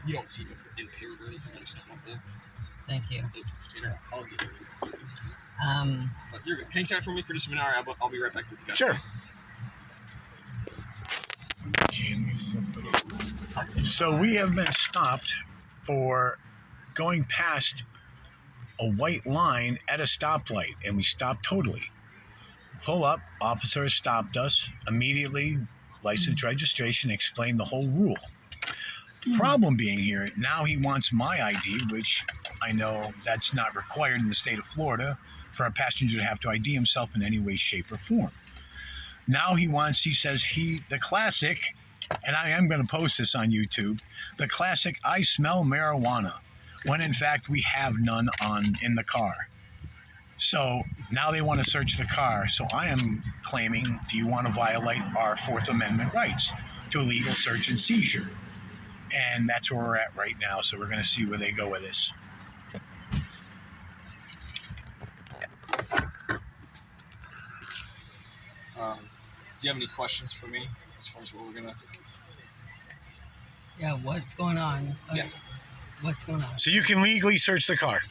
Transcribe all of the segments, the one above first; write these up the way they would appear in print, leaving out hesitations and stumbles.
You don't seem impaired or anything. I just don't want the. Thank you. I'll get it. But you're good. Hang tight for me for just a minute. All right, I'll be right back with you guys. Sure. So we have been stopped for going past a white line at a stoplight, and we stopped totally. Pull up, officer stopped us immediately, license registration, explained the whole rule. The problem being here, now he wants my ID, which I know that's not required in the state of Florida for a passenger to have to ID himself in any way, shape, or form. Now he says the classic, and I am going to post this on YouTube, the classic, I smell marijuana, when in fact we have none in the car. So now they want to search the car. So I am claiming, do you want to violate our Fourth Amendment rights to illegal search and seizure? And that's where we're at right now. So we're going to see where they go with this. Do you have any questions for me as far as what we're going to... Yeah, what's going on? Yeah. What's going on? So you can legally search the car.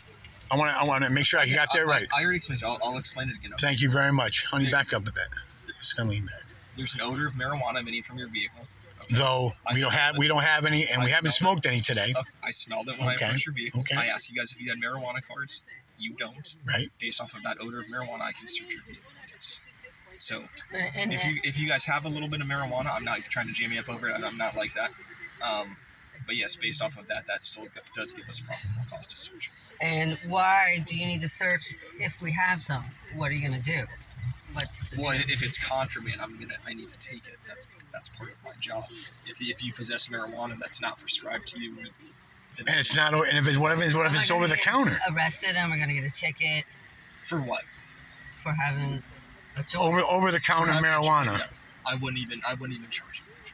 I want to make sure I got that right. I already explained it. I'll explain it again. Okay? Thank you very much. Honey, back up a bit. Just going to lean back. There's an odor of marijuana emanating from your vehicle. Okay? Though we don't have any, and we haven't smoked any today. Okay. I smelled it when I approached your vehicle. Okay. I asked you guys if you had marijuana cards. You don't. Right. Based off of that odor of marijuana, I can search your vehicle. Yes. So And if you guys have a little bit of marijuana, I'm not trying to jam you up over it. I'm not like that. But yes, based off of that still does give us probable cause to search. And why do you need to search if we have some? What are you going to do? If it's contraband, I need to take it. That's part of my job. If you possess marijuana that's not prescribed to you, and it's not. And what if it's over the counter? Arrested, and we're going to get a ticket for what? For having a joint. Over the counter marijuana. No, I wouldn't even charge you with a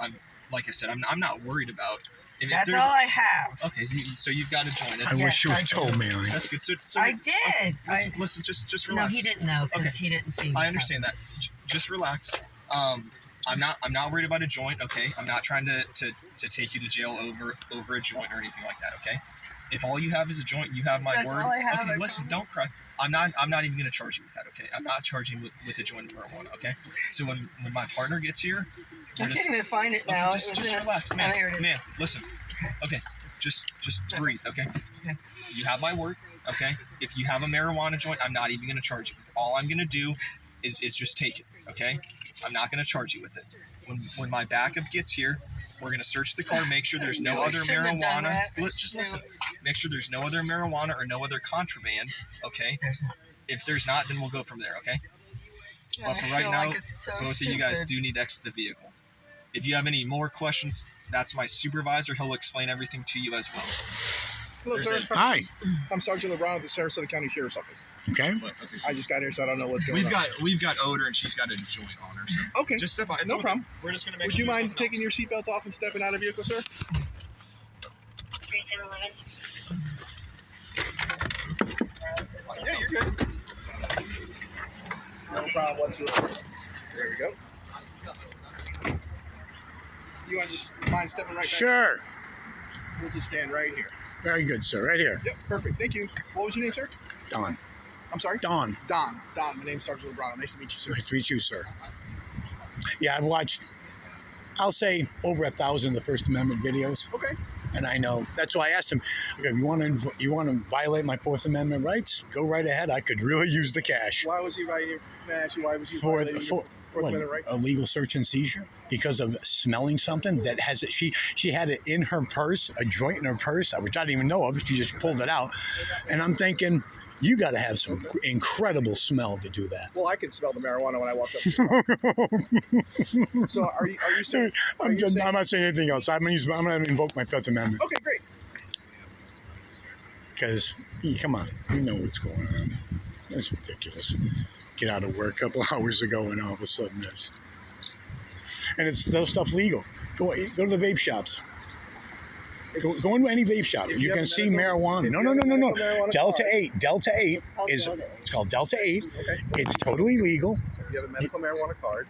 joint. Like I said, I'm not worried about. That's all I have. Okay, so you've got a joint. I wish you had told me. That's good. So I did. Listen, just relax. No, he didn't know because he didn't see me. I understand that. Just relax. I'm not worried about a joint. Okay, I'm not trying to take you to jail over a joint or anything like that. Okay, if all you have is a joint, you have my word. All I have, okay, listen, don't cry. I'm not even going to charge you with that. Okay, I'm not charging with a joint of marijuana. Okay, so when my partner gets here, I can't even find it now. Just relax, man. Man, listen. Okay, just breathe. Okay. You have my word. Okay. If you have a marijuana joint, I'm not even going to charge you with it. All I'm going to do is just take it. Okay. I'm not going to charge you with it. When my backup gets here, we're going to search the car, make sure there's no other marijuana. Just listen. Make sure there's no other marijuana or no other contraband. Okay. If there's not, then we'll go from there. Okay. But for right now, both of you guys do need to exit the vehicle. If you have any more questions, that's my supervisor. He'll explain everything to you as well. Hello, sir. Hi. I'm Sergeant LeBron at the Sarasota County Sheriff's Office. Okay. I just got here, so I don't know what's going on. We've got odor, and she's got a joint on her. So okay. Just step out. No problem. We're just gonna make. Would you mind taking your seatbelt off and stepping out of the vehicle, sir? 3711. Yeah, you're good. No problem whatsoever. There we go. You want to just mind stepping right back? Sure. We'll just stand right here. Very good, sir. Right here. Yep, perfect. Thank you. What was your name, sir? Don. I'm sorry? Don. Don. My name's Sergeant LeBron. Nice to meet you, sir. Nice to meet you, sir. Yeah, I've watched, I'll say, over 1,000 of the First Amendment videos. Okay. And I know. That's why I asked him, okay, you want to violate my Fourth Amendment rights? Go right ahead. I could really use the cash. Why was he violating? Violating Fourth Amendment rights? Illegal search and seizure because of smelling something that has it. She had it in her purse, a joint in her purse, which I didn't even know of. She just pulled it out, and I'm thinking, you got to have some incredible smell to do that. Well, I can smell the marijuana when I walk up. So are you saying? I'm not saying anything else. I'm going to invoke my Fifth Amendment. Okay, great. Because, come on, you know what's going on. That's ridiculous. Get out of work a couple hours ago and all of a sudden this. And it's those stuff legal. Go to the vape shops. Go into any vape shop. You can see marijuana. No. Delta 8 is it's called Delta 8. Okay. It's totally legal. If you have a medical marijuana card,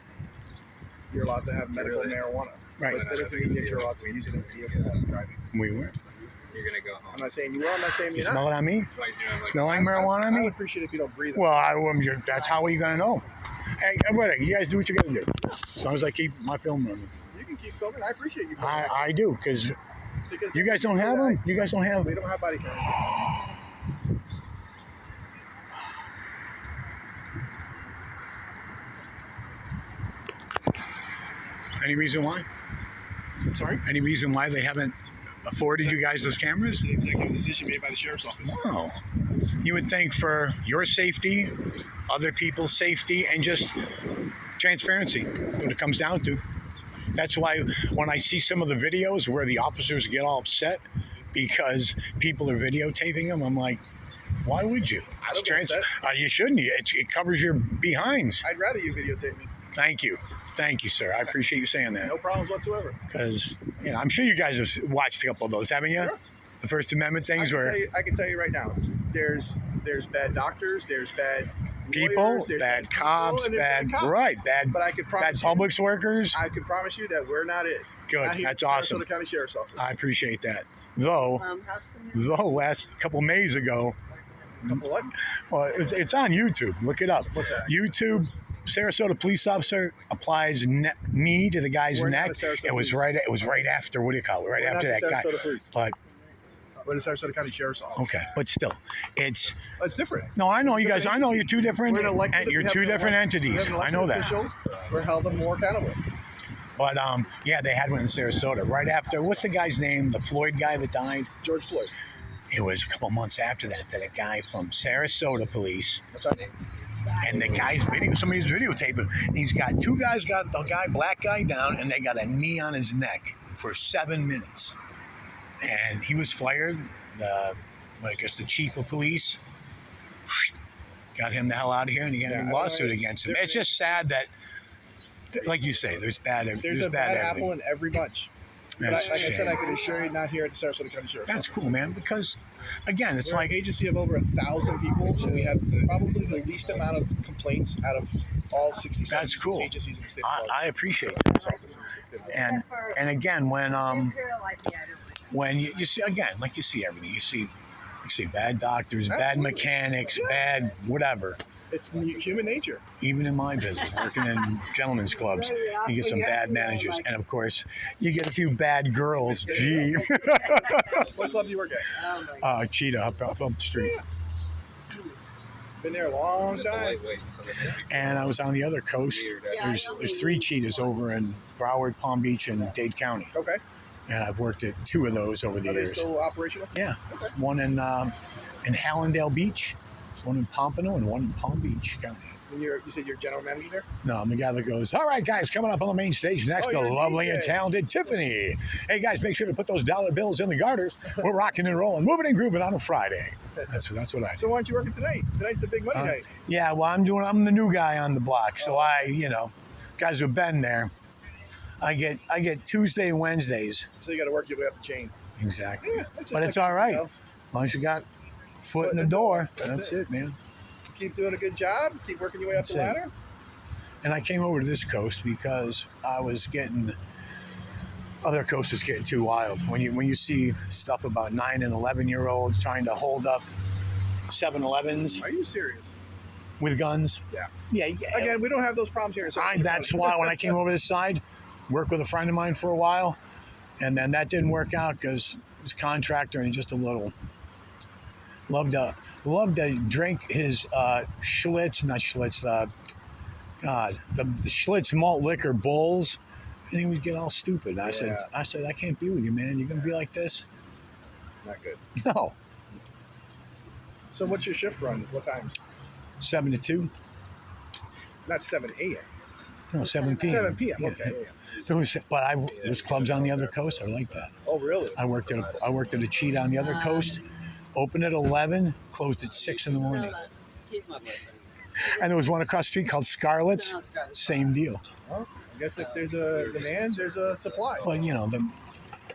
you're allowed to have medical marijuana. Right. But that doesn't mean that you're allowed to use it in a vehicle while driving. We were. You're gonna go home. I'm not saying you are. I'm not saying You you're smell not. it on me? Right now, I'm like, Smelling marijuana on I would me? appreciate it if you don't breathe. Well, that's how are you going to know? Hey, whatever. You guys do what you got to do. As long as I keep my film running. You can keep filming. I appreciate you. Filming. I do, because Because you guys don't have them? You guys don't have We don't have body cameras. Any reason why? I'm sorry? Any reason why they haven't afforded you guys those cameras? It's an executive decision made by the sheriff's office. Wow. You would think for your safety, other people's safety, and just transparency, what it comes down to. That's why when I see some of the videos where the officers get all upset because people are videotaping them, I'm like, why would you? I don't get upset. You shouldn't. It covers your behinds. I'd rather you videotape me. Thank you. Thank you, sir. I appreciate you saying that. No problems whatsoever. Because, I'm sure you guys have watched a couple of those, haven't you? Sure. The First Amendment things where I can tell you right now, there's bad doctors, there's bad people, lawyers, there's bad people, cops, and there's bad, cops. right, bad, But I can bad promise Publix workers. I can promise you that we're not it. Good, Not here that's at the awesome. Sarasota County Sheriff's Office. I appreciate that. Though last couple Mays ago, Couple what? well, it's on YouTube. Look it up. What's that? YouTube. Sarasota police officer applies knee to the guy's We're not neck. a Sarasota It was police. right. It was right after. What do you call it? Right We're after not that the guy. Sarasota Police. But We're the Sarasota County Sheriff's Office. okay. But still, it's It's different. no. I know you guys. I know you're two different. We're an elected, You're we have two an different elect- we have entities. an I know elected that. officials. We're held more accountable. But yeah, they had one in Sarasota right after. What's the guy's name? The Floyd guy that died. George Floyd. It was a couple months after that a guy from Sarasota police Okay. and the guy's somebody's videotaping. And he's got two guys got the black guy down, and they got a knee on his neck for 7 minutes. And he was fired. I guess the chief of police got him the hell out of here, and he got a lawsuit against him. It's just sad that, like you say, there's There's a bad apple in every bunch. But That's like a I said, shame. I can assure you, not here at the Sarasota County Sheriff's That's Office. cool, man. Because again, it's We're like an agency of over 1,000 people, so we have probably the least amount of complaints out of all 67 That's cool. agencies in the state of Florida. I appreciate that. And again, when you see again, like you see everything, you see bad doctors, bad Absolutely. mechanics, bad whatever. It's human nature. Even in my business, working in gentlemen's clubs, you get some bad managers, and of course, you get a few bad girls. Gee, What club do you work at? Cheetah up the street. Been there a long just a time. lightweight, so that they'd be And I was on the other coast. There's 3 cheetahs over in Broward, Palm Beach, and Dade County, Okay. and I've worked at 2 of those over the Are they years. still operational? Yeah, Okay. one in Hallandale Beach, one in Pompano, and one in Palm Beach County. And you said you're general manager there? No, I'm the guy that goes, all right, guys, coming up on the main stage next Oh, to you're a lovely and DJ. talented Tiffany. Hey, guys, make sure to put those dollar bills in the garters. We're rocking and rolling, moving and grooving on a Friday. That's what I do. So why aren't you working tonight? Tonight's the big money night. Yeah, well, I'm the new guy on the block. So guys who've been there, I get Tuesday and Wednesdays. So you got to work your way up the chain. Exactly. Yeah, that's just But like it's all right. everything else. As long as you got foot in the door, that's it, man. Keep doing a good job. Keep working your way up That's the it. ladder. And I came over to this coast because I was getting other coasts was getting too wild. When you see stuff about 9 and 11-year-olds trying to hold up 7-Elevens Are you serious? with guns. Yeah. Yeah. Again, we don't have those problems here. in Sarasota That's County. why when I came over this side, worked with a friend of mine for a while, and then that didn't work out because he was a contractor and just a little loved to drink his the Schlitz malt liquor bowls, and he would get all stupid. And I said, I can't be with you, man. You're gonna be like this? Not good. No. So what's your shift run? What times? 7 to 2. Not 7 a.m. No, 7 p.m. 7 p.m. Yeah. Okay. There's clubs on the other coast. I like that. Oh, really? I worked at a Cheetah on the other coast. Opened at 11, closed at 6 in the morning. He's my boyfriend. And there was one across the street called Scarlett's. Same deal. Well, I guess if there's a demand, there's a supply. But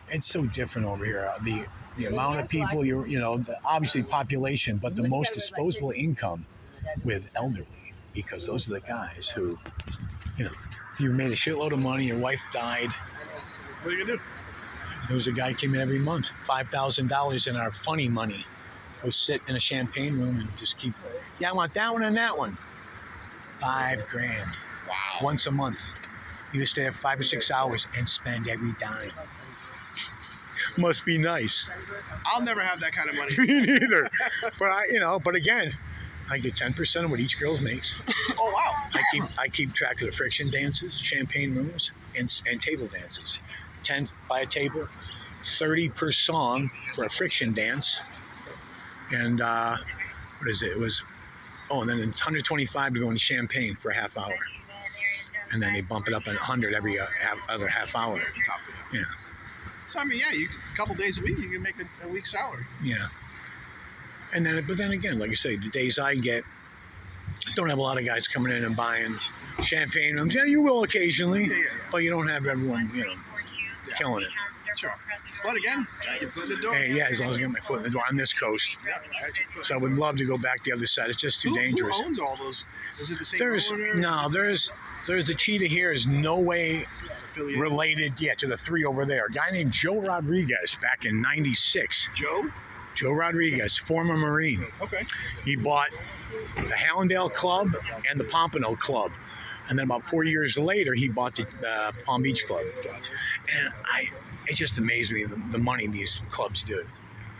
it's so different over here. The amount of people, obviously population, but the most disposable income with elderly, because those are the guys who, if you made a shitload of money, your wife died, What are you gonna do? There was a guy came in every month, $5,000 in our funny money. Go sit in a champagne room and just keep. Yeah, I want that one and that one. $5,000. Wow. Once a month. You just stay there 5 or 6 hours and spend every dime. Must be nice. I'll never have that kind of money. Me neither. But again, I get 10% of what each girl makes. Oh wow. I keep track of the friction dances, champagne rooms, and table dances. 10 by a table, 30 per song for a friction dance, and what is it? It was, and then it's 125 to go in champagne for a half hour, and then they bump it up at 100 every other half hour. Yeah. So I mean, yeah, a couple days a week, you can make a week's salary. Yeah. But then again, like I say, the days I get, don't have a lot of guys coming in and buying champagne rooms. Yeah, you will occasionally, but you don't have everyone, killing it. Sure. But again, got your foot in the door. Hey, yeah, as long as I get my foot in the door on this coast. Yeah, got your foot. So I would love to go back the other side. It's just too dangerous. Who owns all those? Is it the same owner? There's the cheetah here is no way Affiliated? related yet to the three over there. A guy named Joe Rodriguez back in '96. Joe Rodriguez, former Marine. Okay. He bought the Hallandale Club and the Pompano Club. And then about 4 years later, he bought the Palm Beach Club. And it just amazed me the money these clubs do.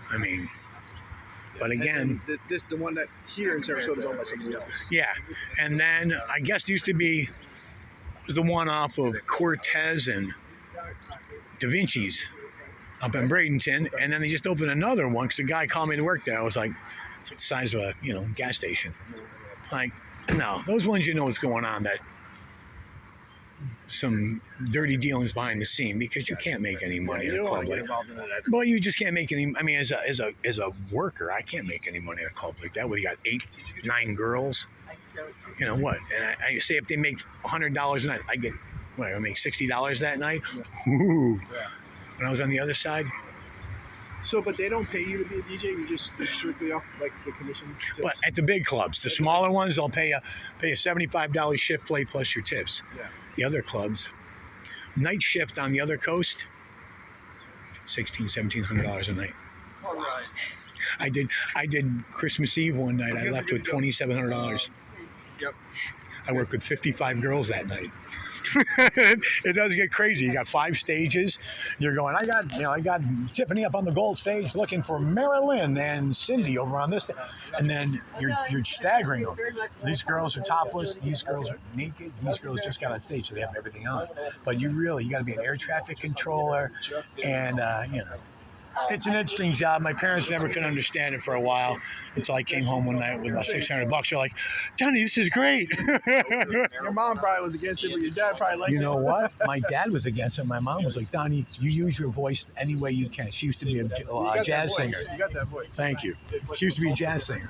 I mean, but again, and the one that here in Sarasota is owned by somebody else. yeah. And then I guess it used to be it was the one off of Cortez and Da Vinci's up in Bradenton, and then they just opened another one because the guy called me to work there. I was like, it's like the size of a gas station. Like, no, those ones what's going on, that some dirty dealings behind the scene, because you can't make any money in a club like that. Well, you just can't make any. I mean, as a worker, I can't make any money in a club like that where you got 8, 9 girls. You know what? And I say if they make $100 a night, I get I make $60 that night. Ooh. When I was on the other side. So, but they don't pay you to be a DJ. You just strictly off like the commission. Tips? But at the big clubs, the smaller ones, they'll pay a $75 shift play plus your tips. Yeah. The other clubs, night shift on the other coast, $1,700 a night. All right. I did Christmas Eve one night. I left with $2,700. Yep. I worked with 55 girls that night. It does get crazy. You got 5 stages. You're going. I got Tiffany up on the gold stage looking for Marilyn and Cindy over on this, and then you're staggering them. These girls are topless. These girls are naked. These girls just got on stage, so they have everything on. But you got to be an air traffic controller, and it's an interesting job. My parents never could understand it for a while until I came home one night with about $600. They're like, Johnny, this is great. Your mom probably was against it, but your dad probably liked it. You know what? My dad was against it. My mom was like, Donnie, you use your voice any way you can. She used to be a jazz singer. You got that voice. Thank you. She used to be a jazz singer.